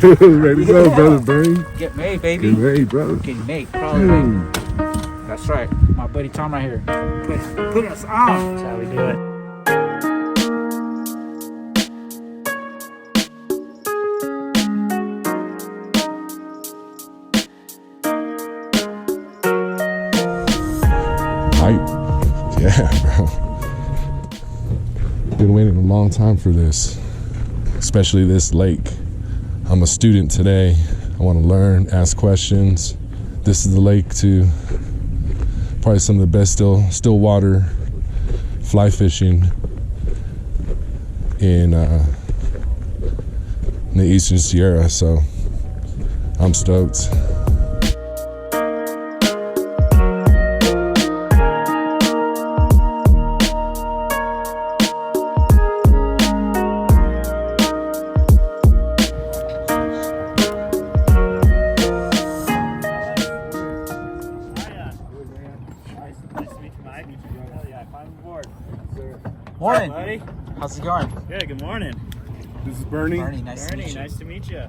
Ready to go, brother Bernie. Get made, baby. Get ready, brother. Getting made. Crowley Lake. That's right. My buddy Tom right here. Putting us on. That's how we do it. Yeah, bro. Been waiting a long time for this, especially this lake. I'm a student today. I want to learn, ask questions. This is the lake to probably some of the best still water fly fishing in the Eastern Sierra. So I'm stoked. Morning. Buddy. How's it going? Good. Good morning. This is Bernie. Bernie, nice to meet you. Nice to meet you.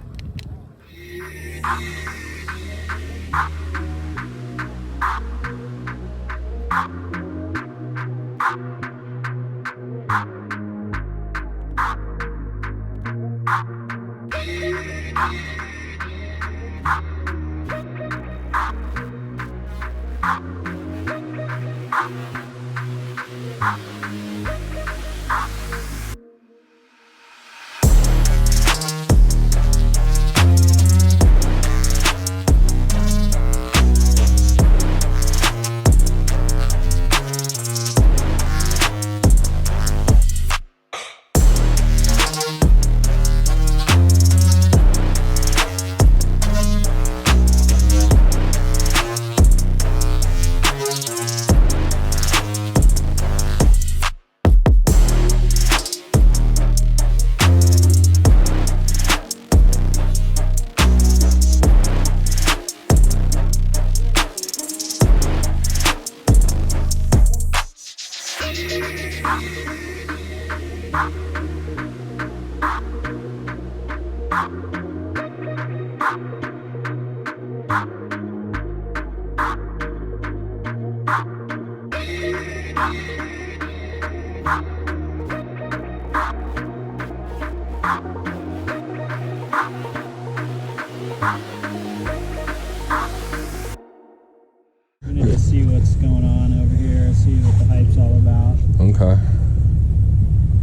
We're gonna just see what's going on over here, see what the hype's all about. Okay.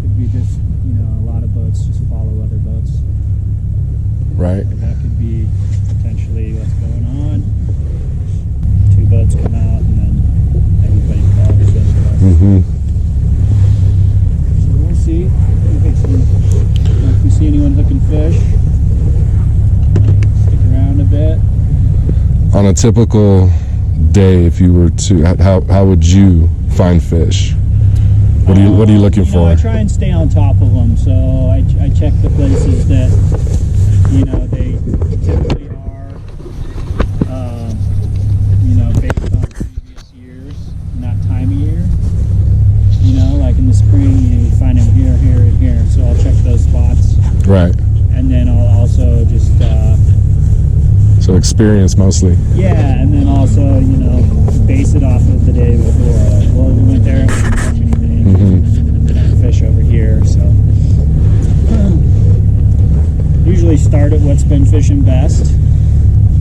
Could be just, a lot of boats just follow other boats. Right. That could be potentially what's going on. Two boats come out and then everybody follows those boats. Mm-hmm. So we'll see. If we see anyone hooking fish, stick around a bit. On a typical day, if you were to, how would you find fish? What are you looking for? I try and stay on top of them, so I check the places that they typically are, based on previous years, not time of year. Like in the spring, you find them here, here, and here. So I'll check those spots. Right. And then I'll also just so experience mostly. yeah, and then also base it off of the day before. Like, well, we went there and we didn't catch anything. Mm-hmm. Fish over here, so usually start at what's been fishing best,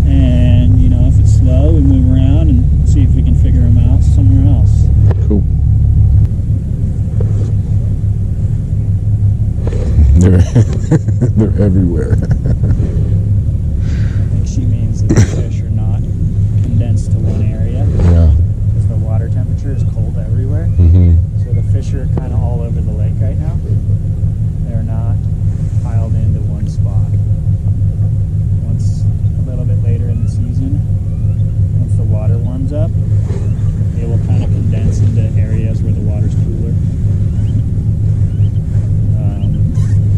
and if it's slow, we move around and see if we can figure them out somewhere else. Cool. They're everywhere. I think she means that the fish are not condensed to one area. Yeah. Because the water temperature is cold everywhere. Mm-hmm. So the fish are kind of all over the lake right now. They're not piled into one spot. Once a little bit later in the season, once the water warms up, they will kind of condense into areas where the water's cooler.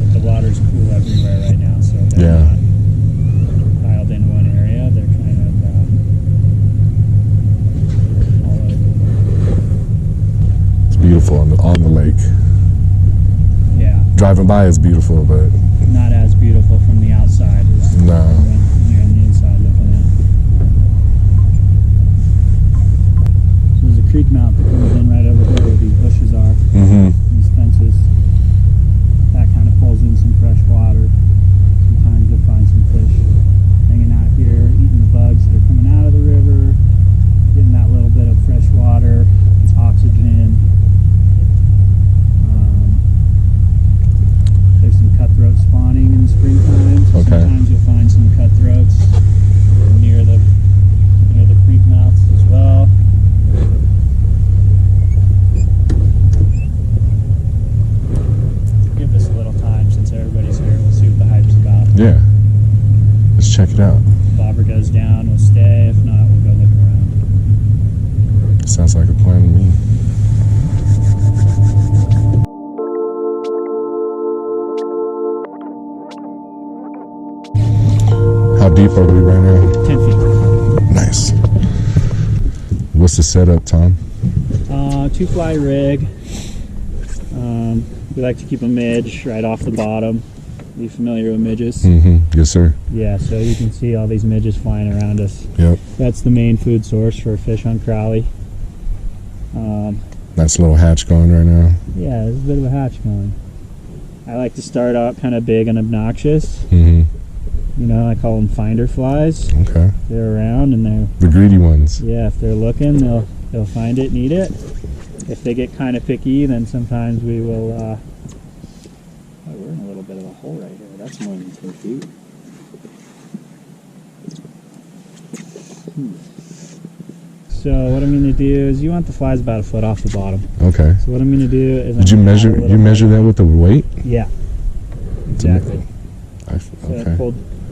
But the water's cool everywhere right now, so they're not piled in one area. They're kind of all over. It's beautiful on the lake. Yeah. Driving by is beautiful, but Not as beautiful from the outside. Yeah. Let's check it out. Bobber goes down, we'll stay. If not, we'll go look around. Sounds like a plan to me. How deep are we right now? 10 feet. Nice. What's the setup, Tom? 2-fly rig. We like to keep a midge right off the bottom. Are you familiar with midges? Mm-hmm. Yes, sir. Yeah, so you can see all these midges flying around us. Yep. That's the main food source for fish on Crowley. Nice little hatch going right now. Yeah, there's a bit of a hatch going. I like to start out kind of big and obnoxious. Mm-hmm. You know, I call them finder flies. Okay. They're around and they're, The greedy ones. yeah, if they're looking, they'll find it and eat it. If they get kind of picky, then sometimes we will, oh, we're in a little bit of a hole right here. That's more than 10 feet. So what I'm going to do is, you want the flies about a foot off the bottom. Okay. So what I'm going to do is, Did you measure? You measure that with the weight? Yeah. Exactly. So Okay.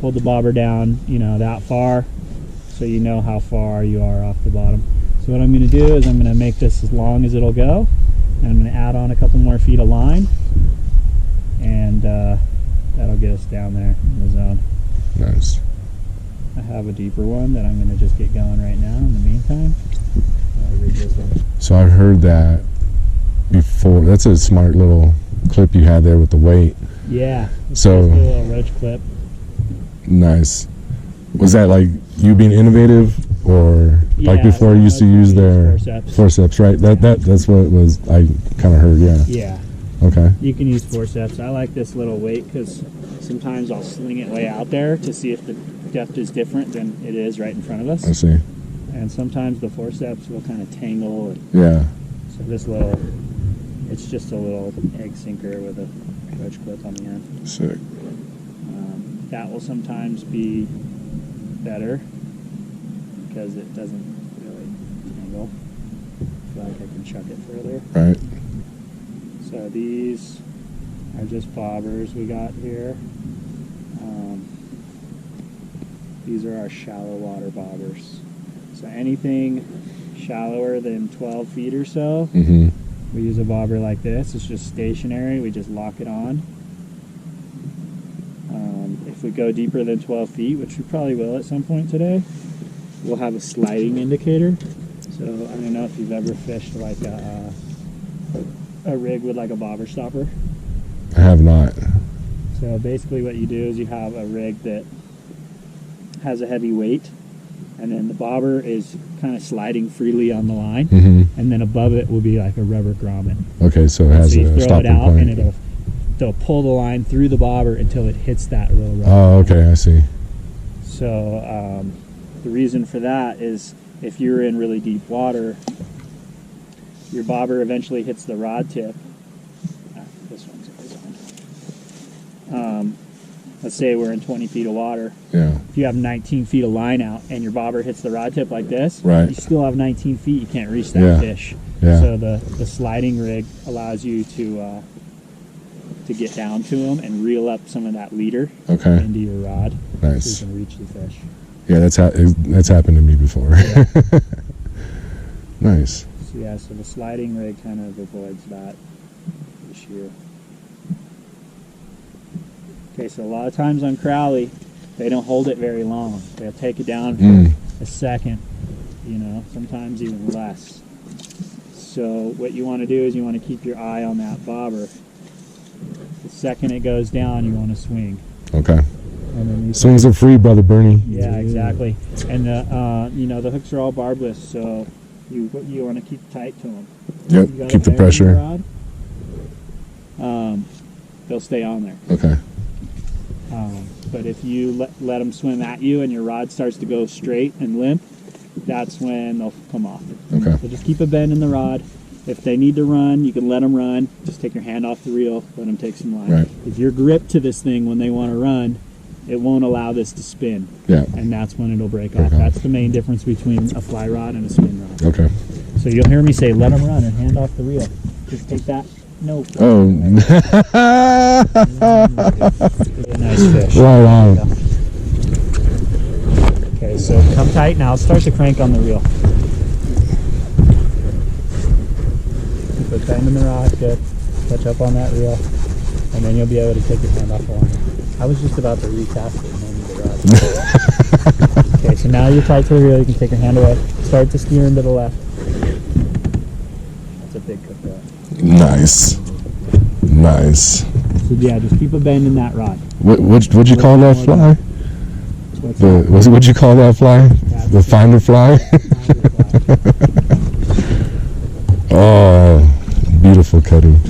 pulled the bobber down, you know, that far, so you know how far you are off the bottom. So what I'm going to do is, I'm going to make this as long as it'll go, and I'm going to add on a couple more feet of line, and that'll get us down there in the zone. Nice. I have a deeper one that I'm going to just get going right now in the meantime. I'll read this one. So I've heard that before. That's a smart little clip you had there with the weight. Yeah. So- Just a little roach clip. Nice. Was that like you being innovative, or like Yeah, before you used to use their forceps. forceps, right? That's what it was. I kind of heard. Yeah. Yeah. Okay. You can use forceps. I like this little weight because sometimes I'll sling it way out there to see if the depth is different than it is right in front of I us. see. And sometimes the forceps will kind of tangle. And Yeah. so this little, it's just a little egg sinker with a roach clip on the end. Sick. That will sometimes be better because it doesn't really tangle. I feel like I can chuck it further. Right. So these are just bobbers we got here. These are our shallow water bobbers. So anything shallower than 12 feet or so, Mm-hmm. we use a bobber like this. It's just stationary. We just lock it on. If we go deeper than 12 feet, which we probably will at some point today, we'll have a sliding indicator. So I don't know if you've ever fished like a rig with like a bobber stopper. I have not. So basically what you do is you have a rig that has a heavy weight, and then the bobber is kind of sliding freely on the line, Mm-hmm. and then above it will be like a rubber grommet. Okay, so it has So you a throw it stopping out point. and they'll pull the line through the bobber until it hits that little rubber. Oh, okay, I see. So the reason for that is if you're in really deep water, your bobber eventually hits the rod tip. This one's on. Let's say we're in 20 feet of water. Yeah. If you have 19 feet of line out and your bobber hits the rod tip like this, Right. you still have 19 feet. You can't reach that Yeah. fish. Yeah. So the sliding rig allows you to get down to them and reel up some of that leader Okay. into your rod, so Nice. you can reach the fish. Yeah, that's happened to me before. Yeah. Nice. So yeah, so the sliding rig kind of avoids that issue. Okay, so a lot of times on Crowley, they don't hold it very long. They'll take it down for a second, you know, sometimes even less. So what you want to do is you want to keep your eye on that bobber. The second it goes down, you want to swing. Okay. And then you Swings are free, brother Bernie. Yeah, exactly. And the the hooks are all barbless, so you want to keep tight to them. Yep. You got Keep a the bearing pressure. rod, they'll stay on there. Okay. But if you let them swim at you and your rod starts to go straight and limp, that's when they'll come off. Okay. So just keep a bend in the rod. If they need to run, you can let them run. Just take your hand off the reel, let them take some line. Right. If you're gripped to this thing when they want to run, it won't allow this to spin. Yeah. And that's when it'll break Break off. off. That's the main difference between a fly rod and a spin rod. Okay. So you'll hear me say, let them run and hand off the reel. Just take that Nope. Oh. Nice fish. Right on. Okay, so come tight now. Start to crank on the reel. Put bend in the rod, good. Catch up on that reel, and then you'll be able to take your hand off the line. I was just about to recast it and then the rod. Okay, so now you're tight to the reel. You can take your hand away. Start to steer into the left. That's a big cook rod. Nice. Nice. So yeah, just keep a bend in that rod. What'd you call that fly? What'd you call that fly? The finder fly? Oh, beautiful cutting.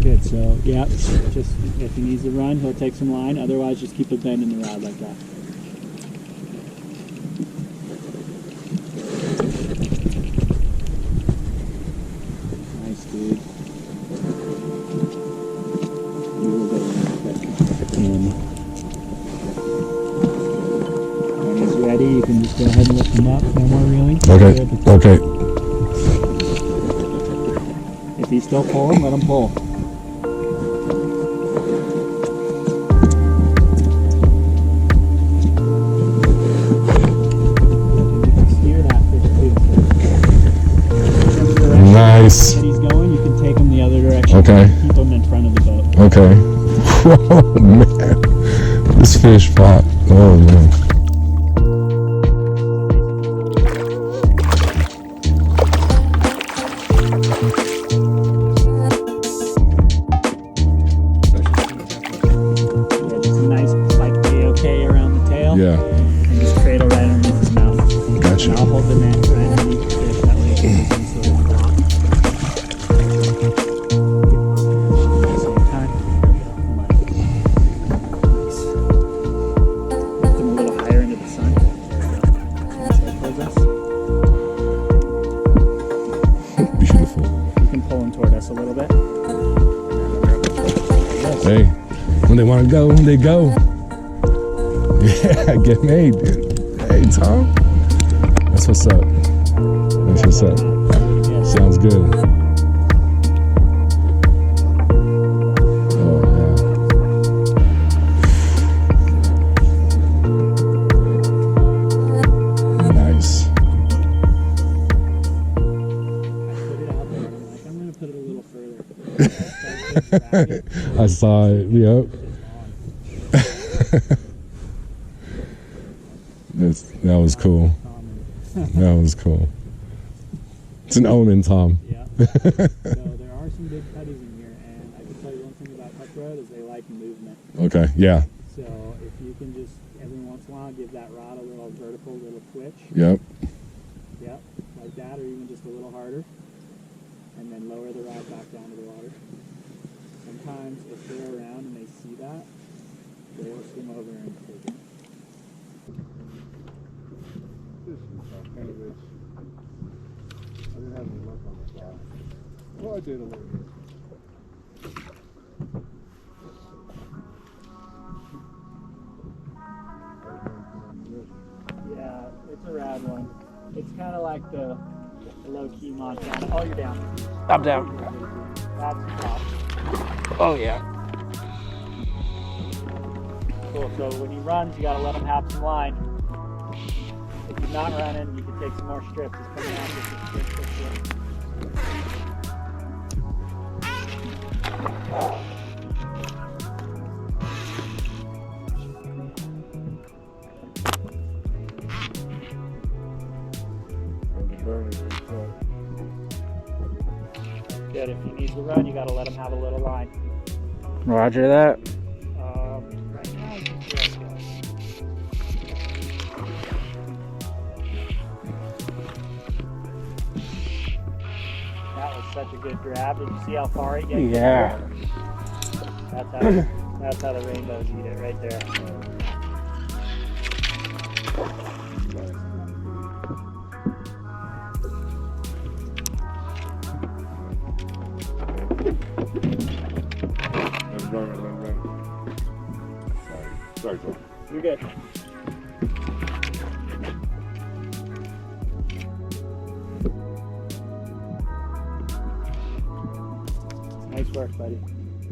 Good, so yeah, just if he needs to run, he'll take some line. Otherwise, just keep a bend in the rod like that. Nice, dude. You will go in. When he's ready, you can just go ahead and lift him up. No more reeling. Okay, okay. If he's still pulling, let him pull. Nice. That he's going, you can take him the other direction. Okay. Keep him in front of the boat. Okay. Whoa, man. This fish popped. Oh, man. Yeah, just a nice, like, okay around the tail. Yeah. And just cradle right underneath his mouth. Gotcha. And I'll hold the net right underneath the fish. That way it gives him sort of block. At the same time. Nice. Lift him a little higher into the sun. There we go. Towards us. Beautiful. You can pull him toward us a little bit. Hey, when they want to go, they go. Yeah, get made, dude. Hey, Tom. That's what's up. That's what's up. Sounds good. Oh, yeah. Nice. Put it out there. I'm like, I'm going to put it a little further. I saw it. Yep. That was cool. That was cool. It's an omen, Tom. Yeah. So there are some big cutties in here, and I can tell you one thing about cutthroat is they like movement. Okay, yeah. So if you can just every once in a while give that rod a little vertical, little twitch. Yep. Yep, like that, or even just a little harder, and then lower the rod back down to the water. Sometimes if they're around and they see that, they will swim over and take it. I didn't have any luck on the fly. Well, I did a little bit. Yeah, it's a rad one. It's kind of like the low-key Montana. Oh, you're down. I'm down. That's the top. Oh, yeah. Cool, so when he runs, you gotta let him have some line. If he's not running, you can take some more strips. He's coming out with some strips. Good, if he needs to run, you gotta let him have a little line. Roger that. Right now, you can feel it. That was such a good grab. Did you see how far it gets? Yeah. That's how the rainbows eat it right there. Sorry, Joe. You're good. work, buddy.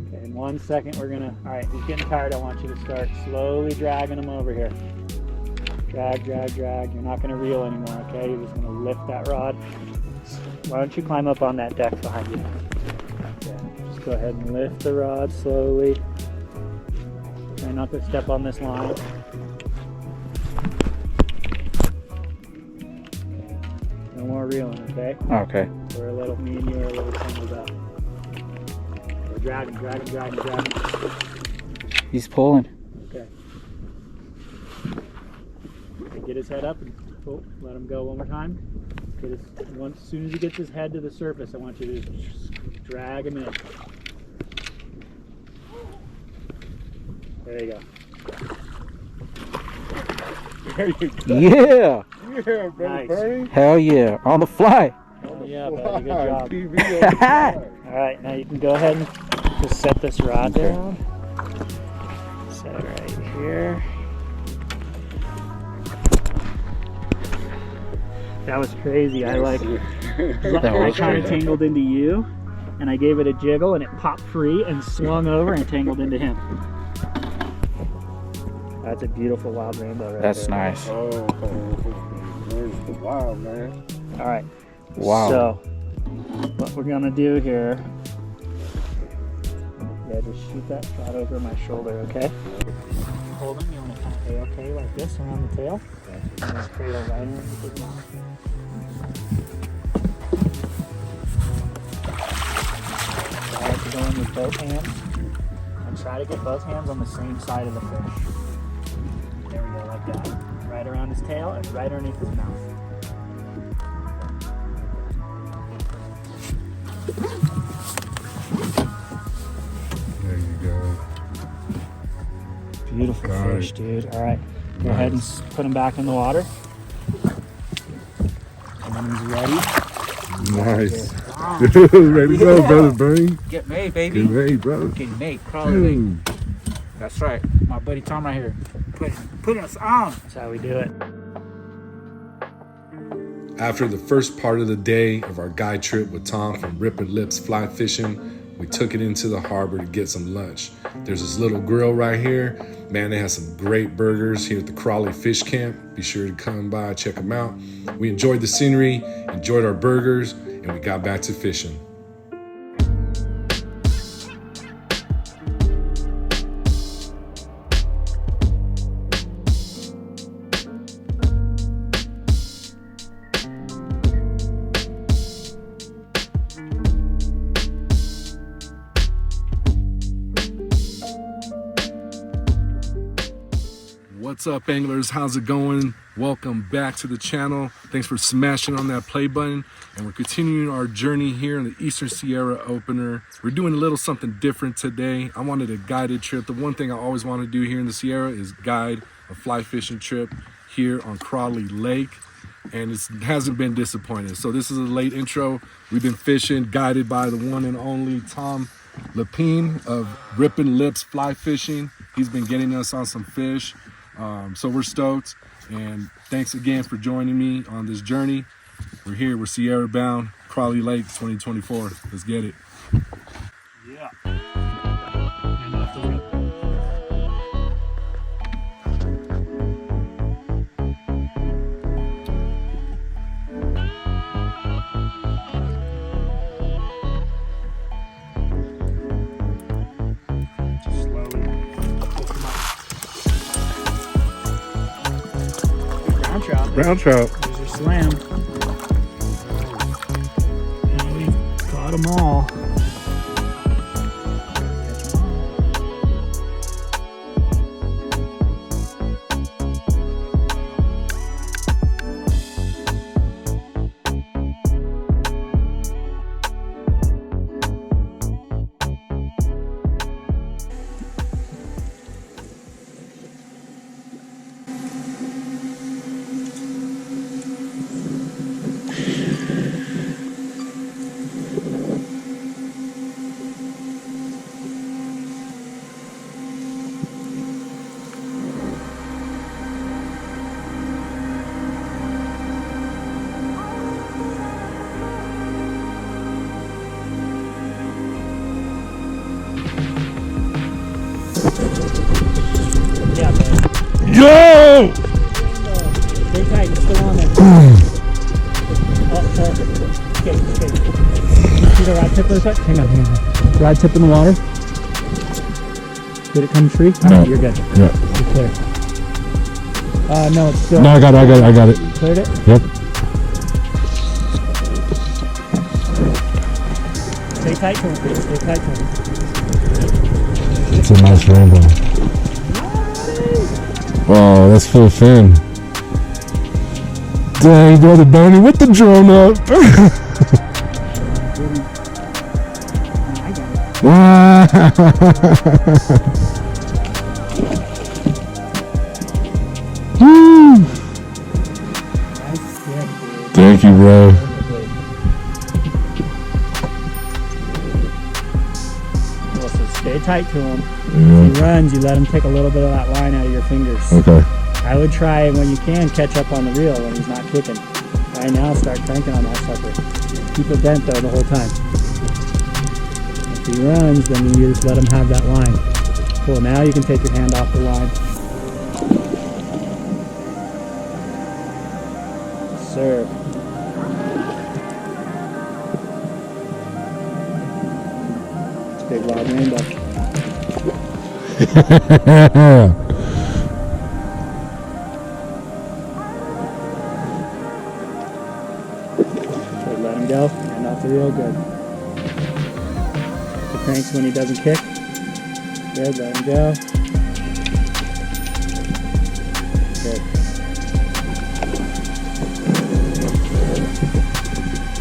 Okay, in 1 second we're gonna, all right, he's getting tired. I want you to start slowly dragging him over here. Drag, drag, drag. You're not gonna reel anymore, okay? You're just gonna lift that rod. Why don't you climb up on that deck behind you? Okay, just go ahead and lift the rod slowly. Try not to step on this line. No more reeling, okay? Okay. We're a little, me and you are a little tangled up. We're dragging, dragging, dragging, dragging. He's pulling. Okay. Okay, get his head up and pull, let him go one more time. Get his, once, as soon as he gets his head to the surface, I want you to just drag him in. There you go. There you go. Yeah. Yeah, brother Nice. Bernie. Hell yeah. On the fly. Yeah, buddy, good job. TV on the fly. All right, now you can go ahead and just set this rod Okay. down. Set it right here. That was crazy. I like, I kind of tangled into you, and I gave it a jiggle, and it popped free and swung over and tangled into him. That's a beautiful wild rainbow right That's there. nice. Oh, it's wild, man. All right. Wow. So, what we're gonna do here, yeah, just shoot that shot over my shoulder, okay? Hold him, you wanna kind of A-okay like this around the tail. And then cradle right in with his mouth. Try to go in with both hands, and try to get both hands on the same side of the fish. There we go, like that. Right around his tail and right underneath his mouth. There you go. Beautiful Got fish, it. dude. All right, go ahead and put him back in the water. And when he's ready, Nice. Ready to go, Yeah. brother Bernie. Get made, baby. Get ready, brother. Getting made. Crowley Lake. Boom. That's right. My buddy Tom right here. Putting us on. that's how we do it. After the first part of the day of our guide trip with Tom from Rippen Lios FlyFishinh, we took it into the harbor to get some lunch. There's this little grill right here. Man, they have some great burgers here at the Crowley Fish Camp. Be sure to come by, check them out. We enjoyed the scenery, enjoyed our burgers, and we got back to fishing. What's up, anglers? How's it going? Welcome back to the channel. Thanks for smashing on that play button. And we're continuing our journey here in the Eastern Sierra Opener. We're doing a little something different today. I wanted a guided trip. The one thing I always want to do here in the Sierra is guide a fly fishing trip here on Crowley Lake. And it hasn't been disappointing. So this is a late intro. We've been fishing, guided by the one and only Tom Lippen of Rippen Lios FlyFishinh. He's been getting us on some fish. So we're stoked, and thanks again for joining me on this journey. We're here, we're Sierra bound, Crowley Lake 2024. Let's get it. Yeah. And off the rip. Just slowly pick him up. Brown trout. Brown trout. There's your slam. And we caught them all. Yo! Stay tight, it's still on there. Oh, perfect. Okay. You see the rod tip real quick? Hang on. Rod tip in the water. Did it come free? No. You're good. Yeah. You're clear. No, it's still. No, I got it. You cleared it? Yep. Stay tight to him. Stay tight to him. It's a nice rainbow. Oh, that's full fin. Dang, brother Bernie, with the drone up. I got it. Woo! Nice kick, dude. Thank you, bro. Well, so stay tight to him. Yeah. If he runs, you let him take a little bit of that line out of your fingers. Okay. I would try, when you can, catch up on the reel when he's not kicking. Right now, start cranking on that sucker. Keep it bent though the whole time. If he runs, then you just let him have that line. Cool, now you can take your hand off the line. Serve. Big wild rainbow. Good, let him go. Hand off the reel, good. The cranks when he doesn't kick. Good, let him go. Good.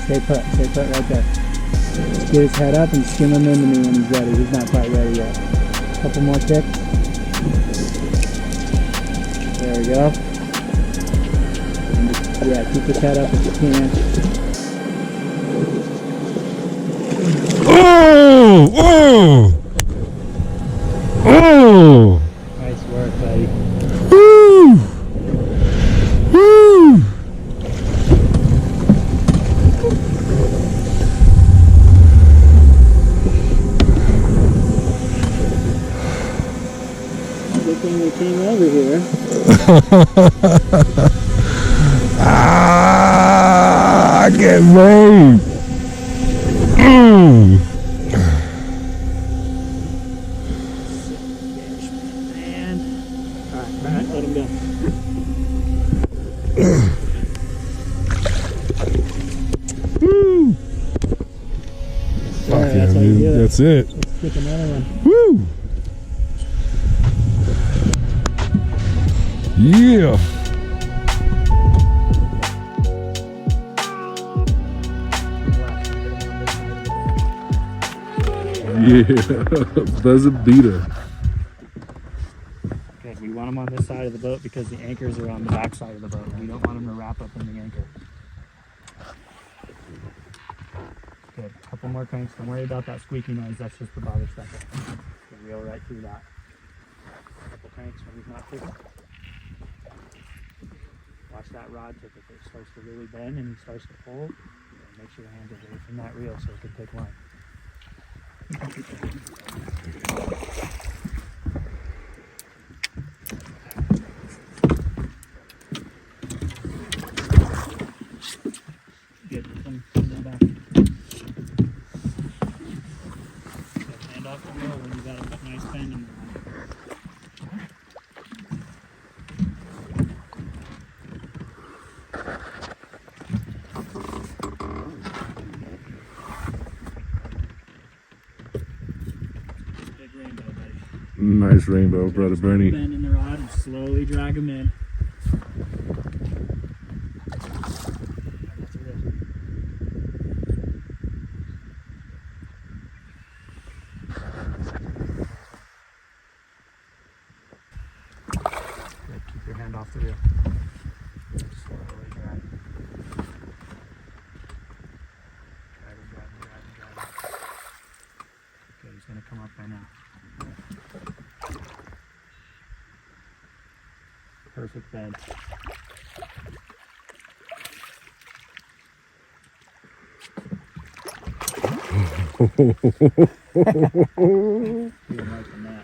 Stay put right there. Just get his head up and skim him into me when he's ready. He's not quite ready yet. Couple more kicks. There we go. And just, yeah, keep his head up if you can. Oh! Oh! Oh! Nice work, buddy. Woo! Woo! Good thing we came over here. I get made. Mm. And alright, let him go. Woo. Fuck yeah, That's how you dude. do it. That's it. Let's stick another one. Woo! Yeah. Yeah. Buzzer beater. Good. We want them on this side of the boat because the anchors are on the back side of the boat. We don't want them to wrap up in the anchor. Good. Couple more cranks. Don't worry about that squeaky noise. That's just the bobber sucker. The reel right through that. Couple cranks when he's not kicking. Watch that rod tip. If it starts to really bend and he starts to pull, make sure your hands are away from that reel so it can take line. Good. Come back. Hand off the reel when you got a nice bend in there. Rainbow, buddy. Nice rainbow, brother Bernie. Bend in the rod and slowly drag them in. Good. Keep your hand off the reel. Slowly drag. Drag him, drag him, drag him, drag him. Okay, he's going to come up by now. Perfect bend. Even like the net.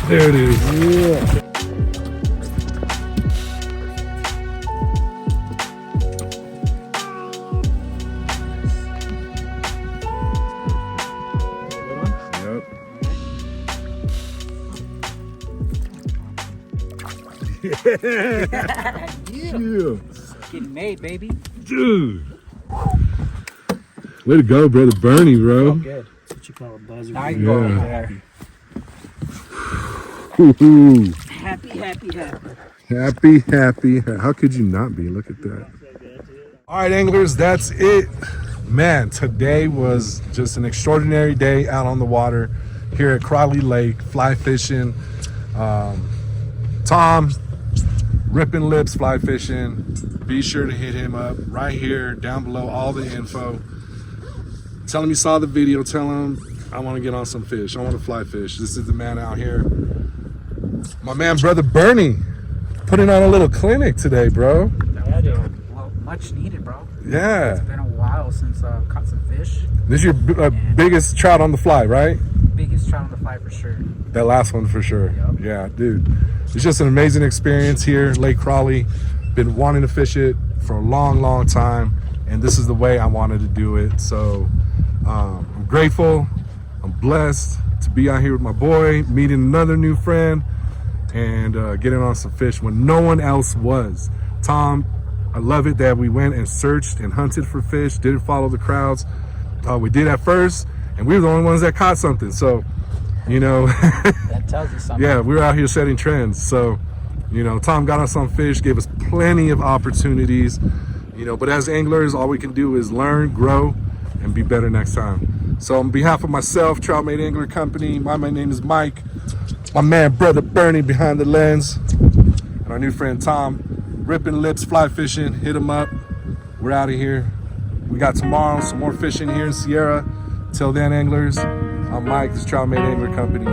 There it is. Yeah. Yep. Yeah. Getting made, baby. Dude. Way to go, brother Bernie, bro. Good. That's what you call a buzzer. Now you can go Yeah. over there. Woo-hoo. Happy, happy, happy. Happy, happy. How could you not be? Look at that. All right, anglers, that's it. Man, today was just an extraordinary day out on the water here at Crowley Lake, fly fishing. Tom, Rippen Lips FlyFishinh. Be sure to hit him up right here, down below, all the info. Tell him you saw the video. Tell him I want to get on some fish. I want to fly fish. This is the man out here. My man, brother Bernie, putting on a little clinic today, bro. Yeah, dude. Well, much needed, bro. Yeah. It's been a while since caught some fish. This is your biggest trout on the fly, right? Biggest trout on the fly for sure. That last one for sure. Yep. Yeah, dude. It's just an amazing experience here, Lake Crowley. Been wanting to fish it for a long, long time, and this is the way I wanted to do it. So I'm grateful. I'm blessed to be out here with my boy, meeting another new friend, and getting on some fish when no one else was. Tom, I love it that we went and searched and hunted for fish, didn't follow the crowds. We did at first, and we were the only ones that caught something. So, you know, That tells you something. yeah, we were out here setting trends. So, you know, Tom got us on fish, gave us plenty of opportunities, you know, but as anglers, all we can do is learn, grow, and be better next time. So on behalf of myself, Trout Made Angler Company, my name is Mike, my man, brother Bernie behind the lens, and our new friend Tom, Rippen Lips FlyFishinh. Hit him up. We're out of here. We got tomorrow some more fishing here in Sierra. Till then, anglers, I'm Mike, this Trout Made Angler Company.